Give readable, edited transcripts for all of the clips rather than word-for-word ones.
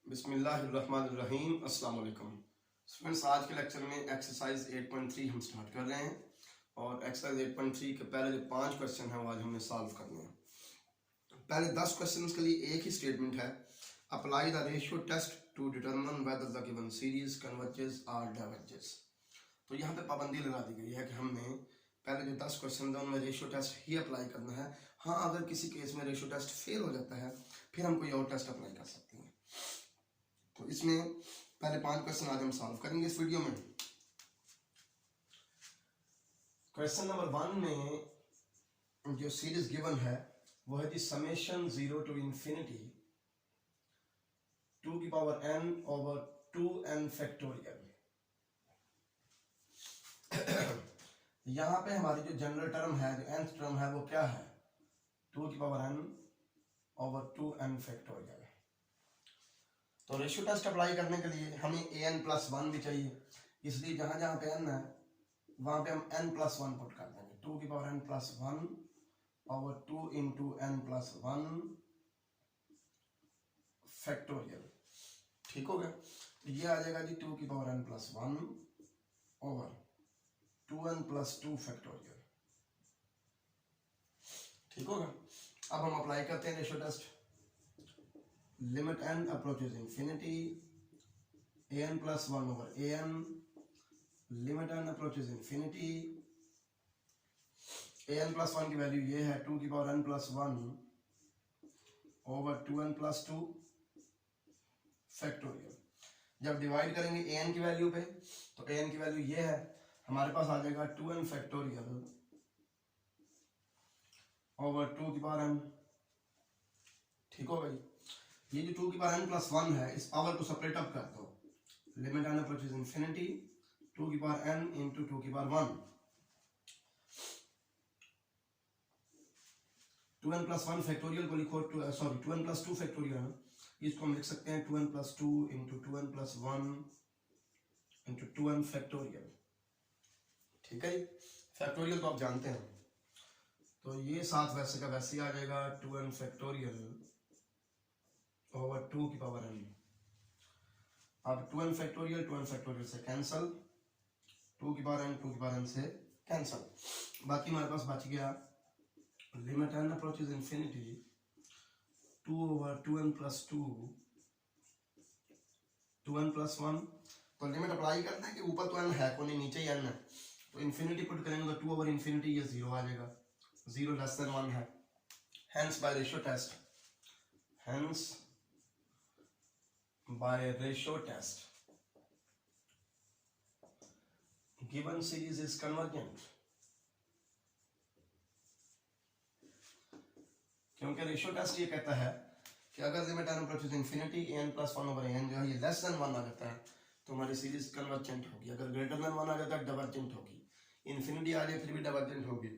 बिस्मिल्लाहिर्रहमानिर्रहीम। अस्सलाम वालेकुम स्टूडेंट्स, आज के लेक्चर में एक्सरसाइज 8.3 हम स्टार्ट कर रहे हैं और एक्सरसाइज 8.3 के पहले जो 5 क्वेश्चन हैं वो आज हमने सॉल्व करने हैं। पहले 10 क्वेश्चंस के लिए एक ही स्टेटमेंट है, apply the ratio test to determine whether the given series converges और डाइवर्जेस। तो यहाँ पे पाबंदी लगा दी गई है कि हमने पहले जो 10 क्वेश्चन है उनमें रेशियो टेस्ट ही अप्लाई करना है। हाँ, अगर किसी केस में रेशियो टेस्ट फेल हो जाता है फिर हम कोई और टेस्ट अप्लाई कर सकते हैं। तो इसमें पहले 5 क्वेश्चन आज हम सॉल्व करेंगे इस वीडियो में। क्वेश्चन नंबर 1 में जो सीरीज गिवन है वो है जी समेशन 0 टू इंफिनिटी 2 की power n over 2n factorial. यहाँ पे हमारी जो जनरल टर्म है, जो nth टर्म है वो क्या है, 2 की power n over 2n factorial. तो रेशियो टेस्ट अप्लाई करने के लिए हमें an प्लस 1 भी चाहिए, इसलिए जहां जहां पे n है वहां पे हम n प्लस 1 पुट कर देंगे। 2 की power n plus 1 over 2 into n plus 1 factorial. ठीक हो गया। तो ये आ जाएगा जी 2 की power n plus 1 over 2n plus 2 factorial. ठीक होगा। अब हम अप्लाई करते हैं ratio test. Limit n approaches infinity, an plus 1 over an, limit n approaches infinity, an plus 1 की वैल्यू ये है 2 की power n plus 1 over 2n plus 2 factorial. जब डिवाइड करेंगे an की वैल्यू पे तो an की वैल्यू ये है, हमारे पास आ जाएगा 2n फैक्टोरियल ओवर 2 की पावर n। ठीक हो गई। ये जो 2 की पावर n प्लस 1 है, इस पावर को सेपरेट अप कर दो। लिमिट n अप्रोचेस इंफिनिटी 2 की पावर n इंटू 2 की पावर 1। 2n प्लस 1 फैक्टोरियल को लिखो, 2n प्लस 2 फैक्टोरियल, इसको हम लिख सकते हैं 2n plus 2 into 2n plus 1 into 2n factorial. ठीक है, फैक्टोरियल तो आप जानते हैं। तो ये साथ वैसे का वैसे आ जाएगा 2n फैक्टोरियल ओवर 2 की पावर n। अब 2n फैक्टोरियल से कैंसल, 2 की पावर n से कैंसल। बाकी हमारे पास बच गया limit n approaches infinity 2 over 2n plus 2 2n plus 1। तो लिमिट अप्लाई करते हैं कि ऊपर तो n है को नहीं, नीचे ही n है, तो इंफिनिटी पुट करेंगे तो 2 ओवर इंफिनिटी ये 0 आ जाएगा, 0 लेस देन 1 है। Hence by ratio test, hence by ratio test given series is convergent। क्योंकि रेशियो टेस्ट ये कहता है कि अगर limit n approaches infinity an plus 1 over an जो है ये लेस देन 1 आ जाता है तो हमारी सीरीज कन्वर्जेंट होगी। अगर ग्रेटर देन 1 आ जाता है डाइवर्जेंट होगी। इंफिनिटी आ जाए फिर भी डाइवर्जेंट होगी।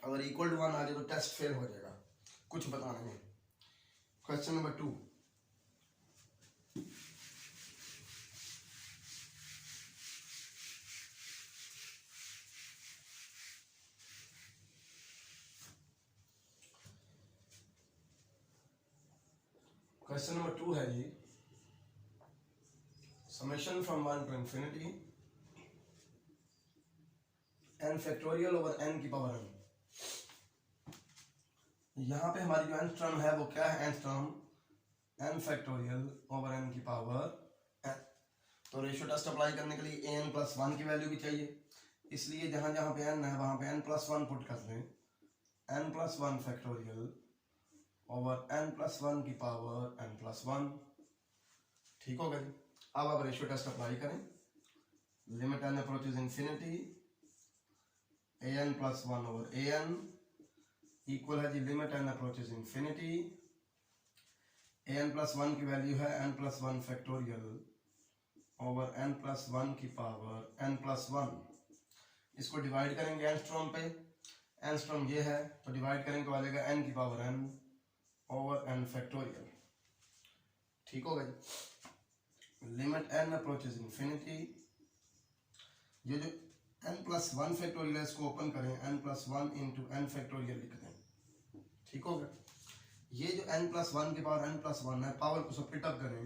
अगर इक्वल टू 1 आ जाए तो टेस्ट फेल हो जाएगा। कुछ बताना है। क्वेश्चन नंबर 2, क्वेश्चन नंबर 2 है जी summation from 1 to infinity n factorial over n की पावर n। यहाँ पे हमारी जो nth टर्म है वो क्या है, nth term n factorial over n की पावर n। तो रेशियो टेस्ट अप्लाई करने के लिए an प्लस 1 की वैल्यू भी चाहिए, इसलिए जहां जहां पे n है वहां पे n प्लस 1 पुट कर दें। n plus 1 factorial over n plus 1 की पावर n प्लस 1। ठीक हो गया। अब आप रेशियो टेस्ट अप्लाई करें। Limit n approaches infinity an plus 1 over an equal है जी limit n approaches infinity an plus 1 की वैल्यू है n plus 1 factorial over n plus 1 की पावर n प्लस 1। इसको डिवाइड करेंगे n टर्म पे, n term ये है तो डिवाइड करेंगे तो आ जाएगा n की power n over n factorial. ठीक हो गई। लिमिट n अप्रोचेस इंफिनिटी, ये जो n प्लस 1 फैक्टोरियल है इसको ओपन करें, n plus 1 into n factorial लिख दें। ठीक हो गया। ये जो n प्लस 1 के पावर n प्लस 1 है, पावर को स्प्लिट अप करें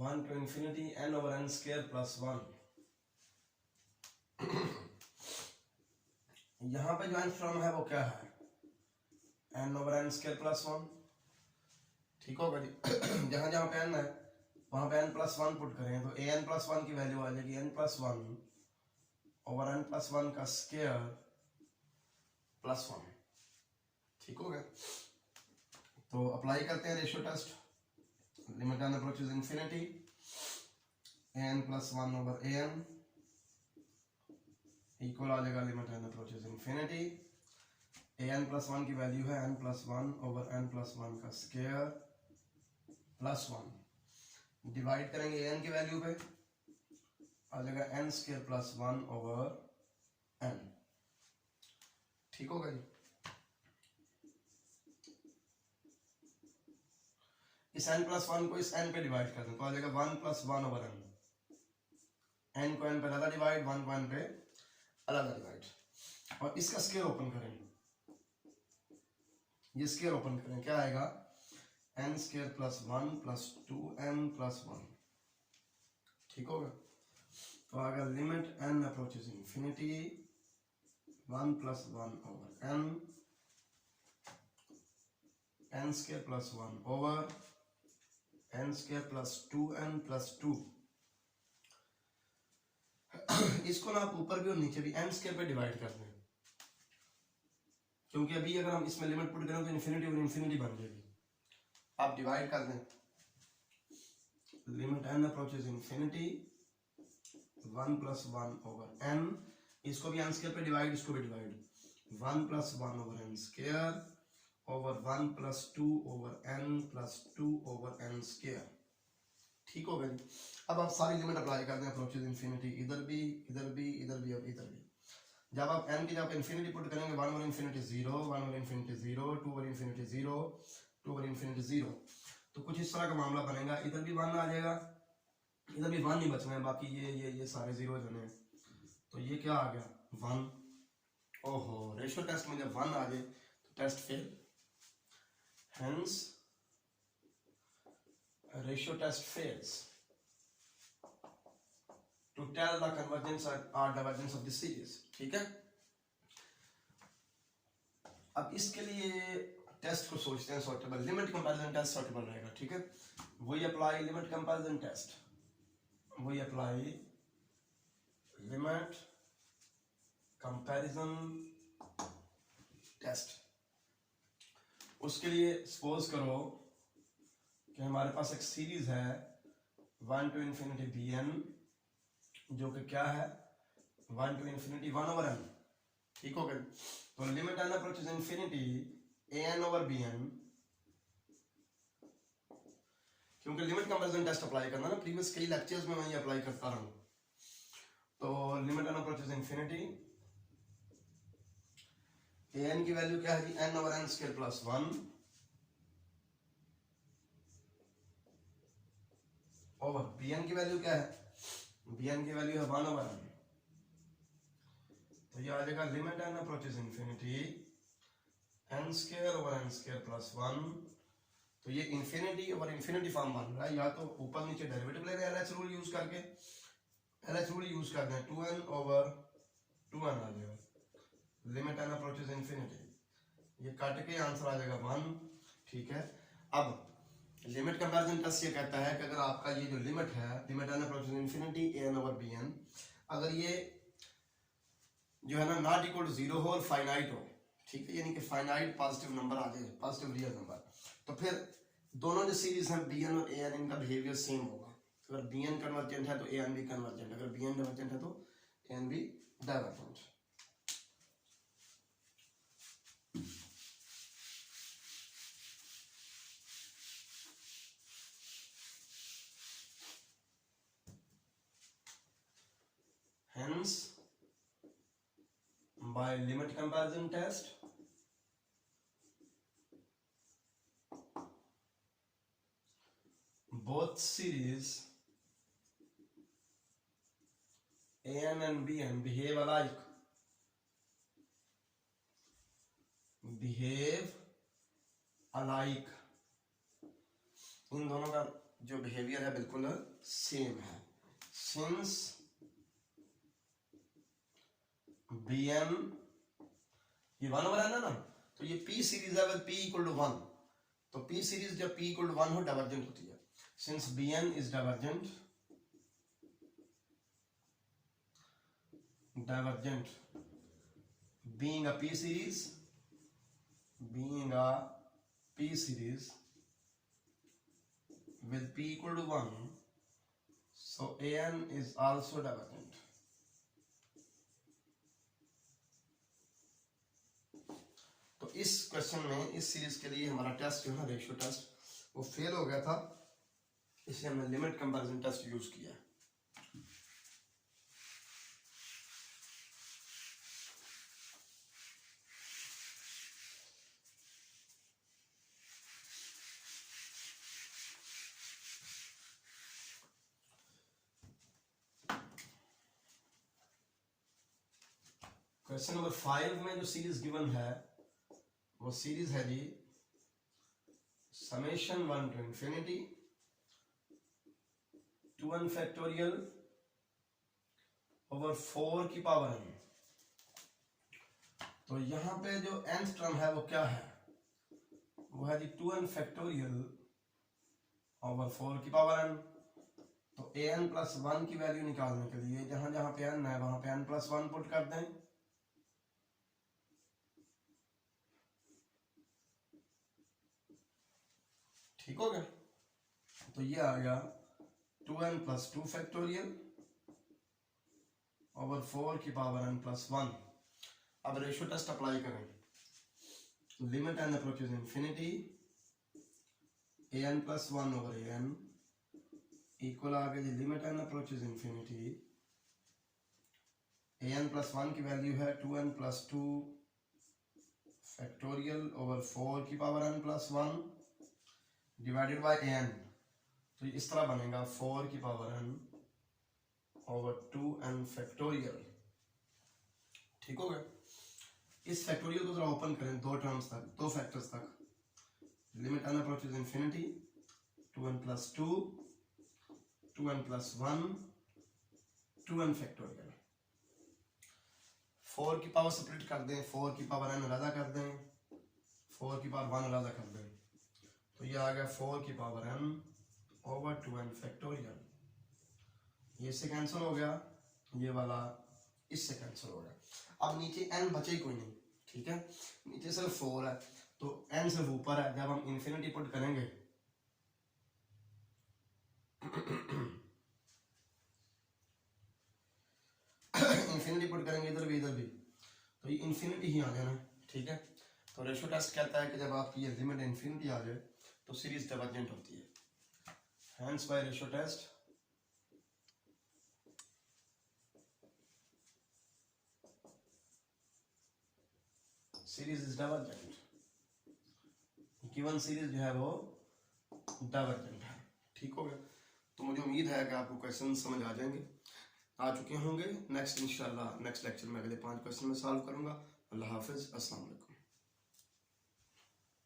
1 to infinity n over n square plus 1। यहाँ पे जो एंगस्ट्रॉम है वो क्या है, n over n square plus 1। ठीक होगा जी। जहां जहां पे n है वहां पे n plus 1 पुट करें तो an plus 1 की वैल्यू आ जाएगी n plus 1 over n plus 1 का स्क्वायर प्लस 1। ठीक हो गया। तो अप्लाई करते हैं ratio test. Limit n approaches infinity, an plus 1 over an equal आ जाएगा limit n approaches infinity, an plus 1 की वैल्यू है n plus 1 over n plus 1 का स्क्वायर प्लस 1। डिवाइड करेंगे an की वैल्यू पे, आ जाएगा n square plus 1 over n। ठीक होगा जी। इस n प्लस 1 को इस n पे डिवाइड कर दें तो आ जाएगा 1 प्लस 1 over n। n को n पे अलग डिवाइड, 1 को n पे अलग डिवाइड। और इसका स्क्वायर ओपन करें, ये स्क्वायर ओपन करें, क्या आएगा n square plus 1 plus 2n plus 1। ठीक होगा। तो आएगा limit n approaches infinity 1 plus 1 over n square plus 1 over n square plus 2n plus 2। इसको ना आप ऊपर भी और नीचे भी n स्क्वायर पे डिवाइड कर दें, क्योंकि अभी अगर हम इसमें लिमिट पुट करें तो इन्फिनिटी और इन्फिनिटी बन जाएगी। आप डिवाइड कर दें, limit n approaches infinity 1 plus 1 over n, इसको भी n स्क्वायर पे डिवाइड, इसको भी divide, 1 plus 1 over n square over 1 plus 2 over n plus 2 over n square. ठीक हो गई। अब आप सारी लिमिट अप्लाई कर दें अप्रोचेस इंफिनिटी, इधर भी इधर भी इधर भी और इधर भी। जब आप n की जगह इंफिनिटी पुट करेंगे 1 over infinity 0, 1 over infinity 0, 2 over infinity 0, 2 over infinity 0, तो कुछ इस तरह का मामला बनेगा। इधर भी 1 आ जाएगा, इधर भी 1 ही बच रहे हैं, बाकी ये सारे जीरो बने हैं। तो ये क्या आ गया 1। ओहो, रेशियो टेस्ट में जब 1 आ जाए तो test fail. Hence ratio test fails to tell the convergence or divergence of the series। ठीक है। अब इसके लिए टेस्ट को सोचते हैं सॉर्टेबल, लिमिट कंपैरिजन टेस्ट सॉर्टेबल रहेगा। ठीक है। वही अप्लाई लिमिट कंपैरिजन टेस्ट, वही अप्लाई लिमिट कंपैरिजन टेस्ट। उसके लिए सपोज करो कि हमारे पास एक सीरीज है 1 to infinity bn, जो कि क्या है 1 to infinity 1 over n। ठीक हो गया। तो limit n approaches infinity an over bn, क्योंकि लिमिट कंपैरिजन टेस्ट अप्लाई करना ना, प्रीवियस कई लेक्चर्स में मैं ये अप्लाई करता रहा हूं। तो limit n approaches infinity, an की वैल्यू क्या है जी n over n square plus 1 और bn की वैल्यू क्या है, bn की वैल्यू है 1 over n। तो ये आ जाएगा limit n approaches infinity n square over n square plus 1। तो ये इंफिनिटी और इंफिनिटी फॉर्म बन रहा है, या तो ऊपर नीचे डेरिवेटिव ले रहे हैं LH रूल यूज करके, LH रूल यूज करते हैं 2n over 2n आ जाएगा लिमिट n अप्रोचेस इंफिनिटी। ये काट के आंसर आ जाएगा 1। ठीक है। अब लिमिट कंपैरिजन टेस्ट ये कहता है कि अगर आपका ये जो लिमिट है limit n approaches infinity an over bn, अगर ये जो है ना नॉट इक्वल टू 0 हो और फाइनाइट हो, ठीक है, यानी कि फाइनाइट पॉजिटिव नंबर आ जाए, पॉजिटिव रियल नंबर, तो फिर दोनों जो सीरीज हैं bn और an, इनका बिहेवियर सेम होगा। अगर bn कन्वर्जेंट है तो an भी कन्वर्जेंट, अगर bn डाइवर्जेंट है तो an भी divergent. Hence, by limit comparison test, both series an and bn behave alike, इन दोनों का जो बिहेवियर है बिल्कुल सेम है। सिंस Bn ये 1/n है ना, तो ये P सीरीज है विद P इक्वल टू 1, तो P सीरीज जब P इक्वल टू 1 हो डाइवर्जेंट होती है। Since Bn is divergent being a P series with P equal to 1, so An is also divergent. तो इस क्वेश्चन में इस सीरीज के लिए हमारा टेस्ट जो है रेशियो टेस्ट वो फेल हो गया था, इसलिए हमने लिमिट कंपैरिजन टेस्ट यूज किया। क्वेश्चन नंबर 5 में जो सीरीज गिवन है वो सीरीज है जी summation 1 to infinity 2n factorial over 4 की पावर n। तो यहां पे जो nth टर्म है वो क्या है, वो है जी 2n फैक्टोरियल ओवर 4 की पावर n। तो an प्लस 1 की वैल्यू निकालने के लिए जहां जहां पे n है वहां पे n प्लस 1 पुट कर दें, ठीक हो गया। तो ये आ गया 2n प्लस 2 फैक्टोरियल ओवर 4 की पावर n प्लस 1। अब रेशियो टेस्ट अप्लाई करें, limit n approaches infinity an plus 1 over an equal आ गया limit n approaches infinity an plus 1 की वैल्यू है 2n प्लस 2 फैक्टोरियल ओवर 4 की power n plus 1 divided by an। तो इस तरह बनेगा 4 की power n over 2n factorial, ठीक हो गया। इस फैक्टोरियल को जरा ओपन करें दो टर्म्स तक, दो फैक्टर्स तक। Limit n approaches infinity 2n plus 2 2n plus 1 2n factorial. 4 की पावर स्प्लिट कर दें, 4 की पावर n अलग कर दें, 4 की पावर 1 अलग कर दें, तो ये आ गया 4 की power n over 2n factorial. ये इससे कैंसिल हो गया, ये वाला इससे कैंसिल हो गया। अब नीचे n बचे ही कोई नहीं, ठीक है, नीचे सिर्फ 4 है, तो n सिर्फ ऊपर है। जब हम इंफिनिटी पुट करेंगे इंफिनिटी पुट करेंगे इधर भी, तो ये इंफिनिटी ही आ जाना, ठीक है। तो रेशियो टेस्ट कहता है कि जब आपकी ये लिमिट इंफिनिटी आ जाए तो सीरीज डाइवर्जेंट होती है। Hence by ratio test series is divergent, given series जो है वो डाइवर्जेंट है, ठीक हो गया। तो मुझे उम्मीद है कि आपको क्वेश्चन समझ आ जाएंगे, आ चुके होंगे। नेक्स्ट इंशाल्लाह नेक्स्ट लेक्चर में अगले 5 क्वेश्चन में सॉल्व करूंगा। अल्लाह हाफिज, अस्सलाम वालेकुम।